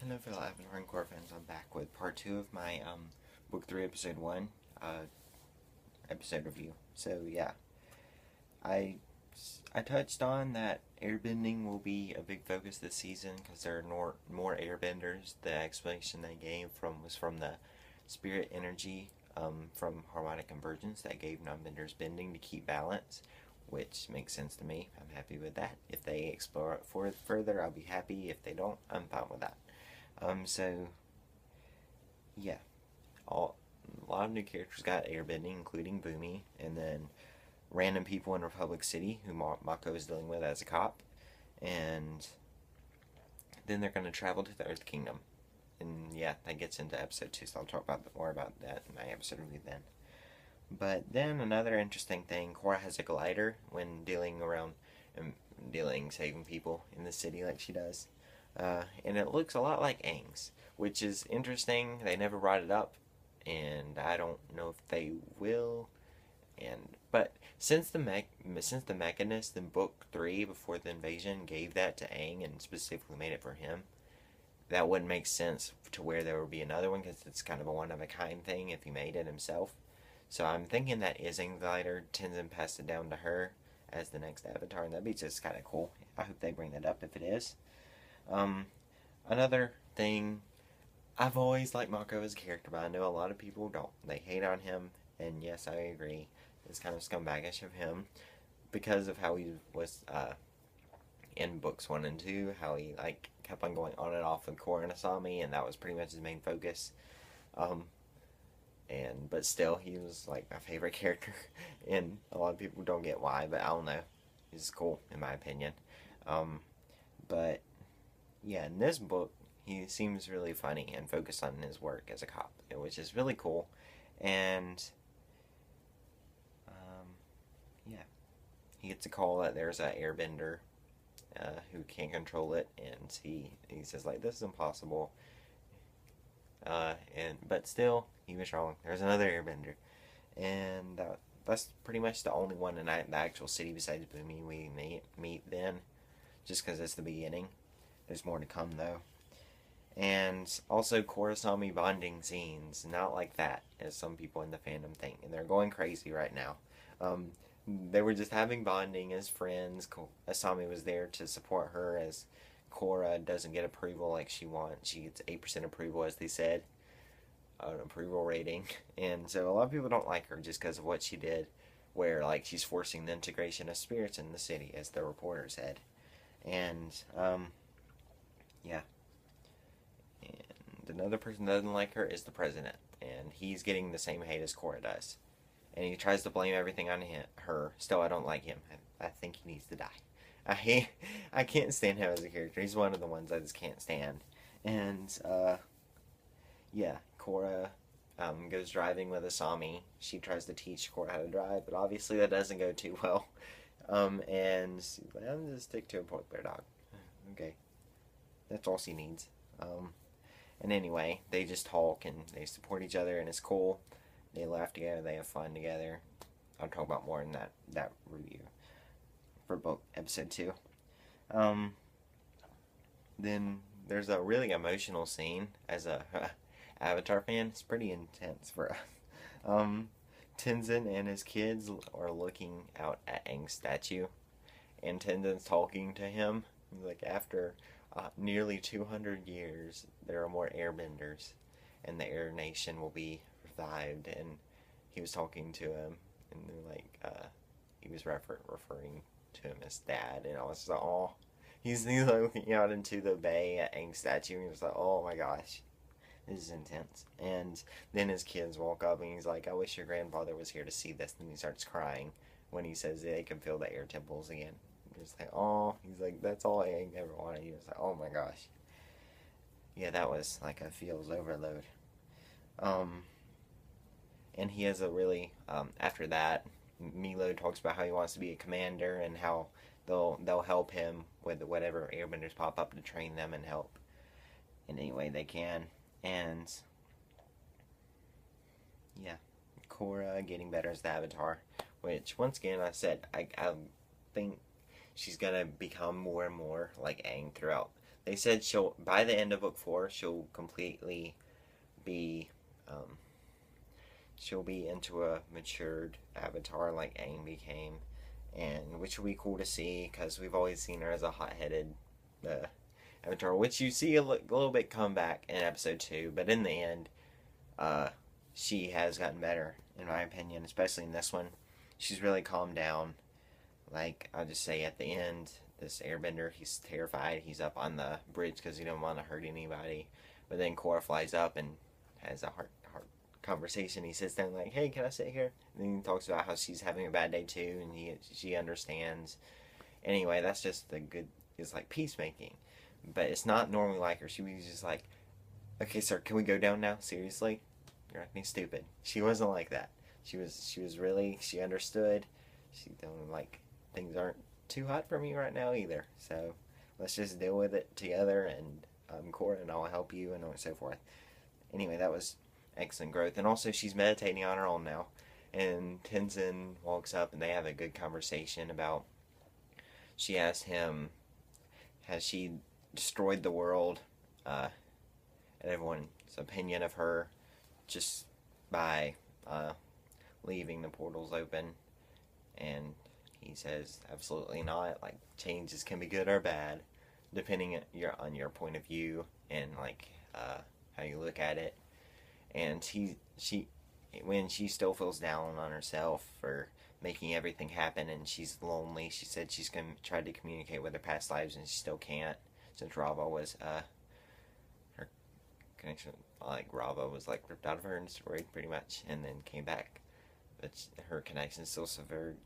Hello fellow Avatar and Korra fans, I'm back with part 2 of my book 3 episode 1 episode review. So yeah, I, I touched on that airbending will be a big focus this season because there are more airbenders. The explanation they gave was from the spirit energy from harmonic convergence that gave non-benders bending to keep balance, which makes sense to me. I'm happy with that. If they explore it further, I'll be happy. If they don't, I'm fine with that. So yeah, a lot of new characters got airbending, including Boomy, and then random people in Republic City who Mako is dealing with as a cop, and then they're going to travel to the Earth Kingdom, and yeah, that gets into episode 2. So I'll talk more about that in my episode review then. But then another interesting thing, Korra has a glider when saving people in the city like she does. And it looks a lot like Aang's, which is interesting. They never brought it up, and I don't know if they will. But since the Mechanist in book 3 before the invasion gave that to Aang and specifically made it for him, that wouldn't make sense to where there would be another one because it's kind of a one-of-a-kind thing if he made it himself. So I'm thinking that is Aang's glider. Tenzin passed it down to her as the next avatar, and that'd be just kind of cool. I hope they bring that up if it is. Another thing, I've always liked Mako as a character, but I know a lot of people don't. They hate on him, and yes, I agree. It's kind of scumbaggish of him because of how he was in books 1 and 2, how he kept on going on and off with Korra and Asami, and that was pretty much his main focus. But still, he was like my favorite character, and a lot of people don't get why, but I don't know. He's cool in my opinion. But yeah, in this book, he seems really funny and focused on his work as a cop, which is really cool. And yeah, he gets a call that there's an airbender who can't control it, and he says like, "This is impossible." But still, he was wrong. There's another airbender, and that's pretty much the only one in the actual city besides Boomy we meet then, just because it's the beginning. There's more to come though. And also Korrasami bonding scenes, not like that as some people in the fandom think, and they're going crazy right now. They were just having bonding as friends. Asami was there to support her as Korra doesn't get approval like she wants. She gets 8% approval, as they said, an approval rating, and so a lot of people don't like her just because of what she did, where she's forcing the integration of spirits in the city, as the reporter said. And yeah. And another person that doesn't like her is the president, and he's getting the same hate as Korra does. And he tries to blame everything on her. Still, I don't like him. I think he needs to die. I can't stand him as a character. He's one of the ones I just can't stand. And yeah, Korra goes driving with Asami. She tries to teach Korra how to drive, but obviously that doesn't go too well. And she's like, I'm just stick to a polar bear dog. Okay. That's all she needs. And anyway, they just talk and they support each other, and it's cool. They laugh together, they have fun together. I'll talk about more in that review for book episode 2. Then there's a really emotional scene as a Avatar fan. It's pretty intense for us. Tenzin and his kids are looking out at Aang's statue, and Tenzin's talking to him. Like, after nearly 200 years, there are more airbenders, and the Air Nation will be revived. And he was talking to him, and they're he was referring to him as Dad, and I was just like, oh. He's looking out into the bay at Aang's statue, and he was like, oh my gosh, this is intense. And then his kids walk up, and he's like, I wish your grandfather was here to see this. And he starts crying when he says they can feel the air temples again. Just like, oh, he's like, that's all Aang ever wanted. He was like, oh my gosh. Yeah, that was like a feels overload. And he has a really, after that, Milo talks about how he wants to be a commander and how they'll help him with whatever airbenders pop up to train them and help in any way they can. And yeah, Korra getting better as the Avatar, which once again I said I think she's gonna become more and more like Aang throughout they said she'll, by the end of book 4, she'll completely be, um, she'll be into a matured avatar like Aang became, and which will be cool to see because we've always seen her as a hot-headed avatar, which you see a little bit come back in episode 2, but in the end, uh, she has gotten better, in my opinion, especially in this one. She's really calmed down. Like, I'll just say at the end, this airbender, he's terrified. He's up on the bridge because he don't want to hurt anybody. But then Korra flies up and has a heart conversation. He sits down like, hey, can I sit here? And then he talks about how she's having a bad day too, and she understands. Anyway, that's just the good, it's like peacemaking. But it's not normally like her. She was just like, okay, sir, can we go down now? Seriously? You're acting stupid. She wasn't like that. She was really, she understood. She don't like, things aren't too hot for me right now either. So let's just deal with it together, and I'm Korra and I'll help you and so forth. Anyway, that was excellent growth. And also she's meditating on her own now. And Tenzin walks up and they have a good conversation about, she asked him, has she destroyed the world, and everyone's opinion of her just by leaving the portals open, and he says absolutely not. Like, changes can be good or bad depending on your point of view and like how you look at it. And when she still feels down on herself for making everything happen and she's lonely, she said she's gonna try to communicate with her past lives and she still can't, since Rava was her connection, like Rava was like ripped out of her and destroyed pretty much, and then came back, but her connection is still severed,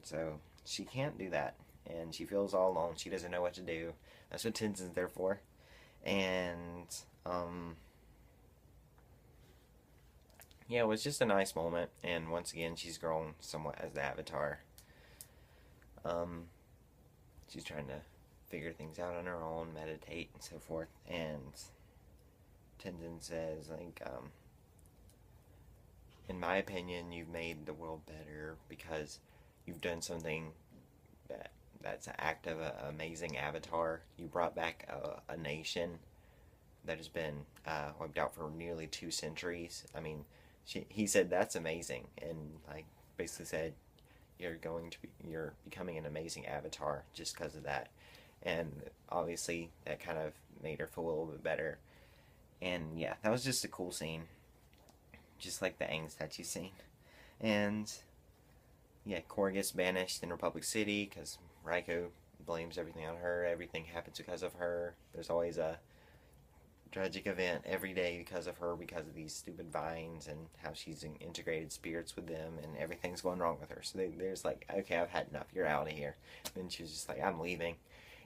so she can't do that, and she feels all alone. She doesn't know what to do. That's what Tenzin's there for. And yeah, it was just a nice moment, and once again she's grown somewhat as the avatar. She's trying to figure things out on her own, meditate and so forth, and Tenzin says, like, in my opinion, you've made the world better because you've done something that's an act of an amazing avatar. You brought back a nation that has been wiped out for nearly 2 centuries. I mean, he said that's amazing, and like basically said you're becoming an amazing avatar just because of that. And obviously that kind of made her feel a little bit better. And yeah, that was just a cool scene, just like the Aang statue scene. And yeah, Korra gets banished in Republic City because Raiko blames everything on her. Everything happens because of her. There's always a tragic event every day because of her, because of these stupid vines and how she's integrated spirits with them, and everything's going wrong with her. So there's like, okay, I've had enough. You're out of here. And she was just like, I'm leaving.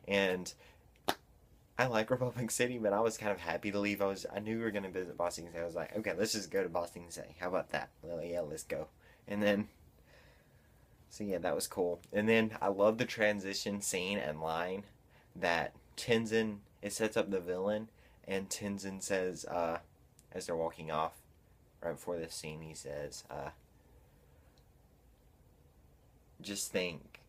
And I like Republic City, but I was kind of happy to leave. I knew we were going to visit Ba Sing Se. I was like, okay, let's just go to Ba Sing Se. How about that? Well, yeah, let's go. And then, so yeah, that was cool. And then I love the transition scene and line that Tenzin, it sets up the villain, and Tenzin says, as they're walking off, right before this scene, he says, just think,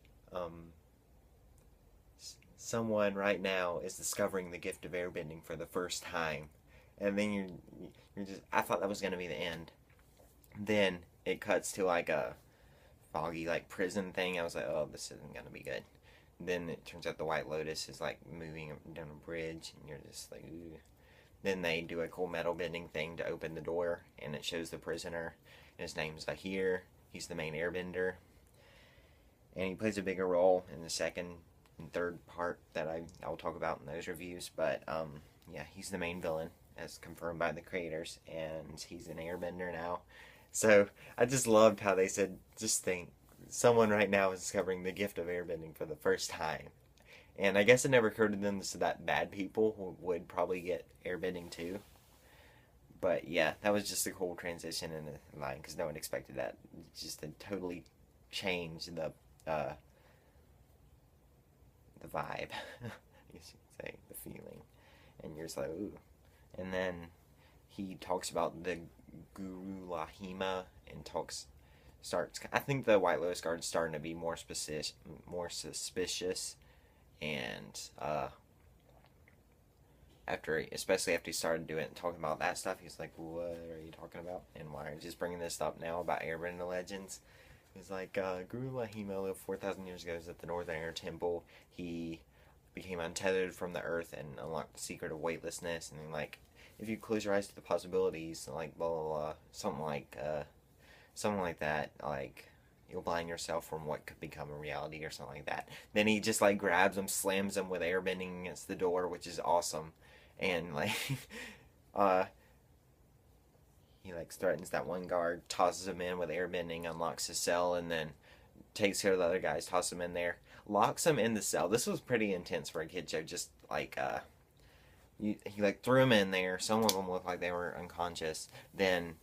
someone right now is discovering the gift of airbending for the first time. And then you're just, I thought that was going to be the end. Then it cuts to like a foggy like prison thing. I was like, oh, this isn't going to be good. Then it turns out the White Lotus is like moving down a bridge, and you're just like, ooh. Then they do a cool metal bending thing to open the door, and it shows the prisoner, and his name's Ahir. He's the main airbender, and he plays a bigger role in the second and third part that I'll talk about in those reviews. But yeah, he's the main villain as confirmed by the creators, and he's an airbender now. So I just loved how they said, just think, someone right now is discovering the gift of airbending for the first time. And I guess it never occurred to them that bad people would probably get airbending too. But yeah, that was just a cool transition in the line because no one expected that. Just to totally change the vibe, you should say, the feeling. And you're just like, ooh. And then he talks about the Guru Lahima and starts. I think the White Lotus Guard's starting to be more suspicious, and especially after he started talking about that stuff, he's like, "What are you talking about? And why are you just bringing this up now about Airbender legends?" He's like, Guru Lahima lived 4,000 years ago. He was at the Northern Air Temple. He became untethered from the earth and unlocked the secret of weightlessness. And then, like, if you close your eyes to the possibilities, like blah blah blah, something like that, like you'll blind yourself from what could become a reality or something like that. Then he just like grabs him, slams him with airbending against the door, which is awesome, and like, uh, he like threatens that one guard, tosses him in with airbending, unlocks his cell, and then takes care of the other guys, tosses him in there, locks him in the cell. This was pretty intense for a kid show. Just like he like threw him in there. Some of them looked like they were unconscious. Then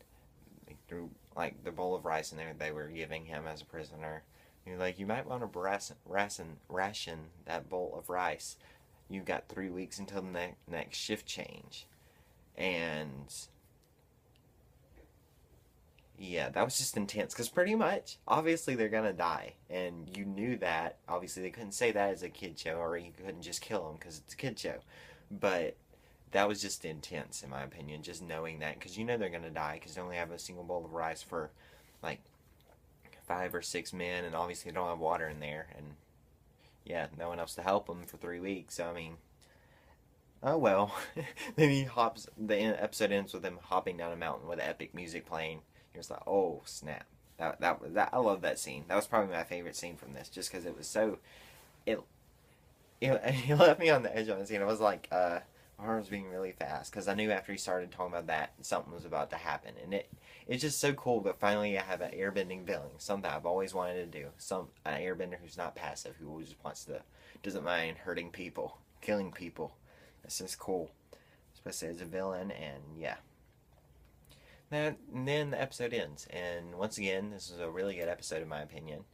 he threw like the bowl of rice in there they were giving him as a prisoner. You're like, you might want to ration that bowl of rice. You've got 3 weeks until the next shift change. And yeah, that was just intense because pretty much, obviously, they're gonna die, and you knew that. Obviously, they couldn't say that as a kid show, or you couldn't just kill them because it's a kid show. But that was just intense, in my opinion, just knowing that, because you know they're gonna die because they only have a single bowl of rice for like 5 or 6 men, and obviously they don't have water in there, and yeah, no one else to help them for 3 weeks. So I mean, oh well. Then he hops. The episode ends with him hopping down a mountain with epic music playing. You're just like, oh snap! That I love that scene. That was probably my favorite scene from this, just because it was so. It it left me on the edge on the scene. I was like, my heart was beating really fast because I knew after he started talking about that, something was about to happen, and it's just so cool that finally I have an airbending villain, something I've always wanted to do. An airbender who's not passive, who just doesn't mind hurting people, killing people. It's just cool, especially as a villain, and yeah. And then the episode ends, and once again, this is a really good episode in my opinion.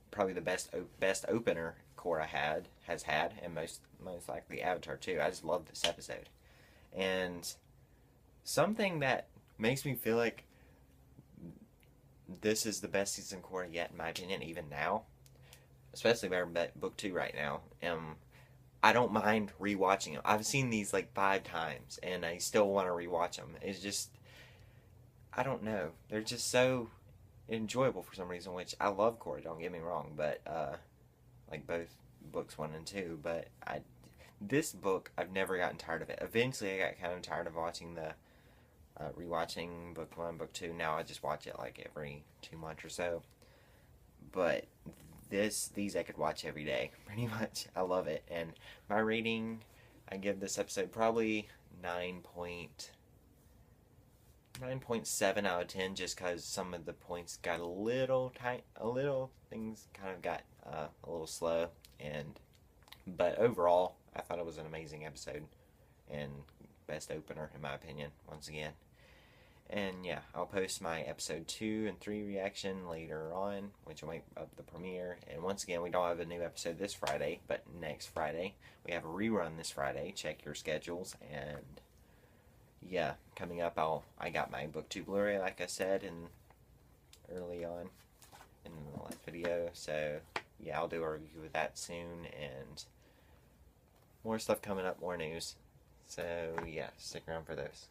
Probably the best opener Korra has had, and most likely Avatar too. I just love this episode, and something that makes me feel like this is the best season of Korra yet, in my opinion, even now, especially better than book 2 right now. I don't mind rewatching them. I've seen these like 5 times, and I still want to rewatch them. It's just, I don't know. They're just so enjoyable for some reason, which I love Korra, don't get me wrong, but like both books 1 and 2, but this book, I've never gotten tired of it. Eventually I got kind of tired of watching rewatching book 1, book 2. Now I just watch it like every 2 months or so. But these I could watch every day, pretty much. I love it. And my rating, I give this episode probably 9.7 out of 10, just because some of the points got a little things kind of got a little slow, but overall I thought it was an amazing episode and best opener in my opinion, once again. And yeah, I'll post my episode 2 and 3 reaction later on, which will make up the premiere. And once again, we don't have a new episode this Friday, but next Friday we have a rerun this Friday. Check your schedules. And yeah, coming up, I got my book 2 Blu-ray, like I said, early on in the last video. So yeah, I'll do a review of that soon, and more stuff coming up, more news. So yeah, stick around for those.